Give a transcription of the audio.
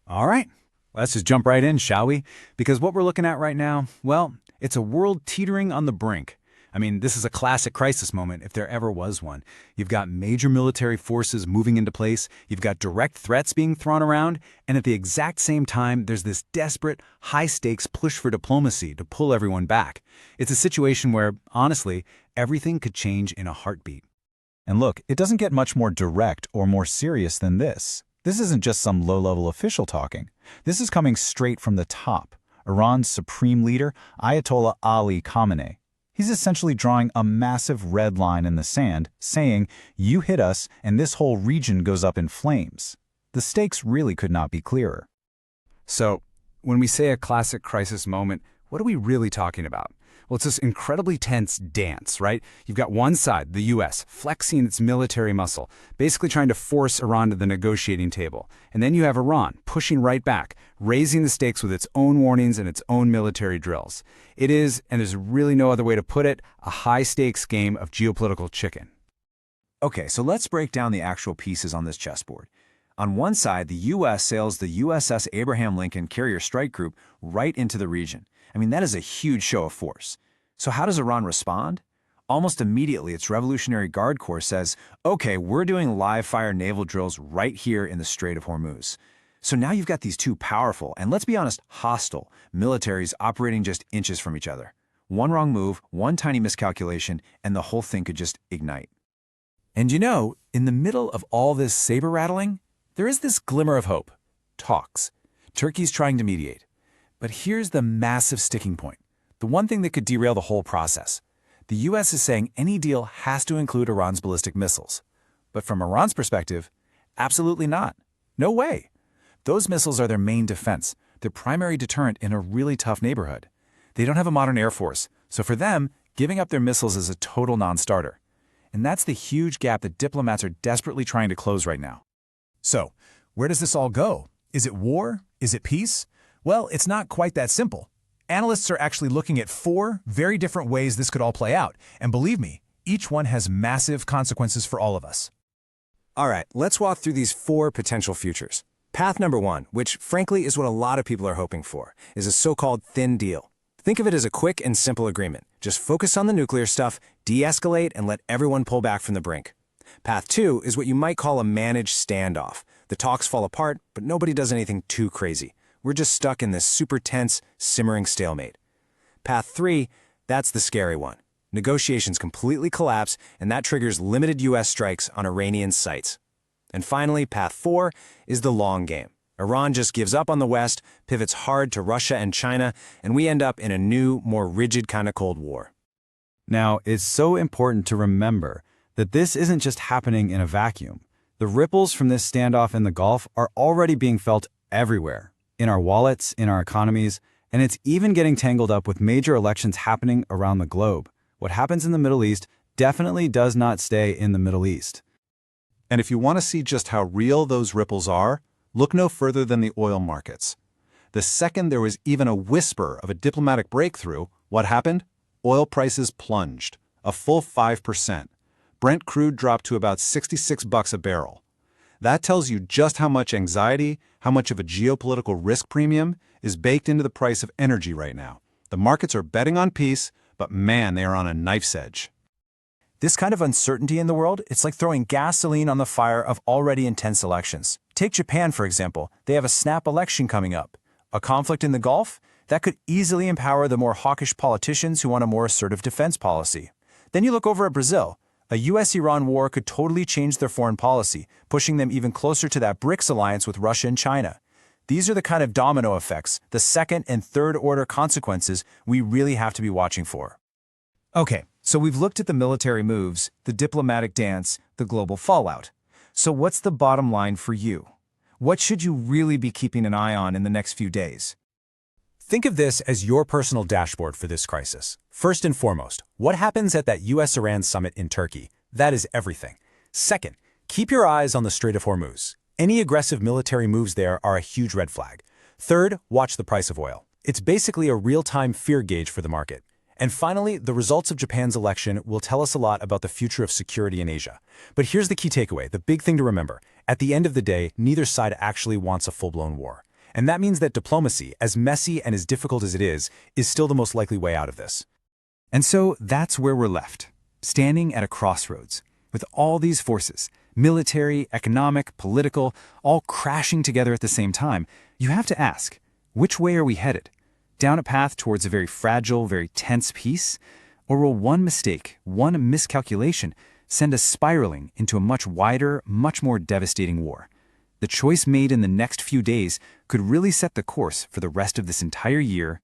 All right, let's just jump right in, shall we? Because what we're looking at right now, well, it's a world teetering on the brink. I mean, this is a classic crisis moment if there ever was one. You've got major military forces moving into place, you've got direct threats being thrown around, and at the exact same time, there's this desperate, high-stakes push for diplomacy to pull everyone back. It's a situation where, honestly, everything could change in a heartbeat. And look, it doesn't get much more direct or more serious than this. This isn't just some low-level official talking. This is coming straight from the top. Iran's supreme leader, Ayatollah Ali Khamenei. He's essentially drawing a massive red line in the sand, saying, "You hit us, and this whole region goes up in flames." The stakes really could not be clearer. So, when we say a classic crisis moment, what are we really talking about? Well, it's this incredibly tense dance, right? You've got one side, the US, flexing its military muscle, basically trying to force Iran to the negotiating table. And then you have Iran pushing right back, raising the stakes with its own warnings and its own military drills. It is, and there's really no other way to put it, a high-stakes game of geopolitical chicken. Okay, so let's break down the actual pieces on this chessboard. On one side, the U.S. sails the USS Abraham Lincoln carrier strike group right into the region. I mean, that is a huge show of force. So how does Iran respond? Almost immediately, its Revolutionary Guard Corps says, okay, we're doing live-fire naval drills right here in the Strait of Hormuz. So now you've got these two powerful, and let's be honest, hostile, militaries operating just inches from each other. One wrong move, one tiny miscalculation, and the whole thing could just ignite. And you know, in the middle of all this saber-rattling, there is this glimmer of hope. Talks. Turkey's trying to mediate. But here's the massive sticking point. The one thing that could derail the whole process. The U.S. is saying any deal has to include Iran's ballistic missiles. But from Iran's perspective, absolutely not. No way. Those missiles are their main defense, their primary deterrent in a really tough neighborhood. They don't have a modern air force, so for them, giving up their missiles is a total non-starter. And that's the huge gap that diplomats are desperately trying to close right now. So, where does this all go? Is it war? Is it peace? Well, it's not quite that simple. Analysts are actually looking at 4 very different ways this could all play out, and believe me, each one has massive consequences for all of us. All right, let's walk through these 4 potential futures. Path number 1, which frankly is what a lot of people are hoping for, is a so-called thin deal. Think of it as a quick and simple agreement. Just focus on the nuclear stuff, de-escalate, and let everyone pull back from the brink. Path 2 is what you might call a managed standoff. The talks fall apart, but nobody does anything too crazy. We're just stuck in this super tense, simmering stalemate. Path 3, that's the scary one. Negotiations completely collapse, and that triggers limited U.S. strikes on Iranian sites. And finally, Path 4 is the long game. Iran just gives up on the West, pivots hard to Russia and China, and we end up in a new, more rigid kind of Cold War. Now, it's so important to remember that this isn't just happening in a vacuum. The ripples from this standoff in the Gulf are already being felt everywhere, in our wallets, in our economies, and it's even getting tangled up with major elections happening around the globe. What happens in the Middle East definitely does not stay in the Middle East. And if you want to see just how real those ripples are, look no further than the oil markets. The second there was even a whisper of a diplomatic breakthrough, what happened? Oil prices plunged, a full 5%. Brent crude dropped to about $66 a barrel. That tells you just how much anxiety, how much of a geopolitical risk premium is baked into the price of energy right now. The markets are betting on peace, but man, they are on a knife's edge. This kind of uncertainty in the world, it's like throwing gasoline on the fire of already intense elections. Take Japan, for example. They have a snap election coming up. A conflict in the Gulf? That could easily empower the more hawkish politicians who want a more assertive defense policy. Then you look over at Brazil. A US-Iran war could totally change their foreign policy, pushing them even closer to that BRICS alliance with Russia and China. These are the kind of domino effects, the second and third order consequences we really have to be watching for. Okay, so we've looked at the military moves, the diplomatic dance, the global fallout. So what's the bottom line for you? What should you really be keeping an eye on in the next few days? Think of this as your personal dashboard for this crisis. First and foremost, what happens at that US-Iran summit in Turkey? That is everything. Second, keep your eyes on the Strait of Hormuz. Any aggressive military moves there are a huge red flag. Third, watch the price of oil. It's basically a real-time fear gauge for the market. And finally, the results of Japan's election will tell us a lot about the future of security in Asia. But here's the key takeaway, the big thing to remember. At the end of the day, neither side actually wants a full-blown war. And that means that diplomacy, as messy and as difficult as it is still the most likely way out of this. And so that's where we're left, standing at a crossroads, with all these forces, military, economic, political, all crashing together at the same time. You have to ask, which way are we headed? Down a path towards a very fragile, very tense peace? Or will one mistake, one miscalculation, send us spiraling into a much wider, much more devastating war? The choice made in the next few days could really set the course for the rest of this entire year